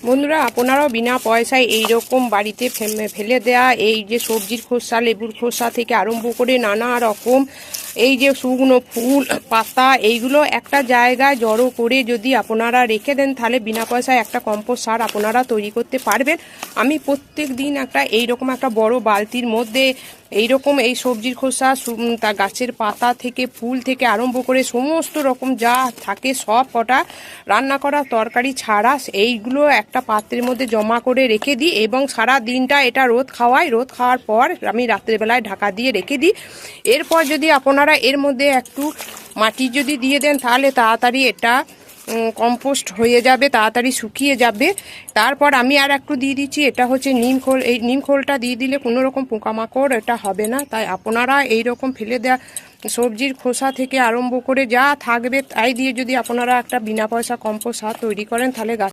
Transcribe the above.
বন্ধুরা, আপনারাও বিনা পয়সায় এইরকম বাড়িতে ফেলে দেয়া এই যে সবজির খোসা, লেবুর খোসা থেকে আরম্ভ করে নানা রকম এই যে শুকনো ফুল পাতা, এইগুলো একটা জায়গায় জড়ো করে যদি আপনারা রেখে দেন, তাহলে বিনা পয়সায় একটা কম্পোস্ট সার আপনারা তৈরি করতে পারবেন। আমি প্রত্যেক দিন এইরকম একটা বড় বালতির মধ্যে এইরকম এই সবজির খোসা, তা গাছের পাতা থেকে ফুল থেকে আরম্ভ করে সমস্ত রকম যা থাকে সব কটা রান্না করা তরকারি ছাড়া এইগুলো একটা পাত্রের মধ্যে জমা করে রেখে দিই এবং সারা দিনটা এটা রোদ খাওয়াই। রোদ খাওয়ার পর আমি রাত্রেবেলায় ঢাকা দিয়ে রেখে দিই। এরপর যদি আপনারা এর মধ্যে একটু মাটি যদি দিয়ে দেন, তাহলে তাড়াতাড়ি এটা কম্পোস্ট হয়ে যাবে, তাড়াতাড়ি শুকিয়ে যাবে। তারপর আমি আর একটু দিয়ে দিচ্ছি, এটা হচ্ছে নিম খোল। এই নিম খোলটা দিয়ে দিলে কোনো রকম পোকামাকড় এটা হবে না। তাই আপনারা এই রকম ফেলে দেওয়া সবজির খোসা থেকে আরম্ভ করে যা থাকবে তাই দিয়ে যদি আপনারা একটা বিনা পয়সা কম্পোস্ট সার তৈরি করেন, তাহলে গাছ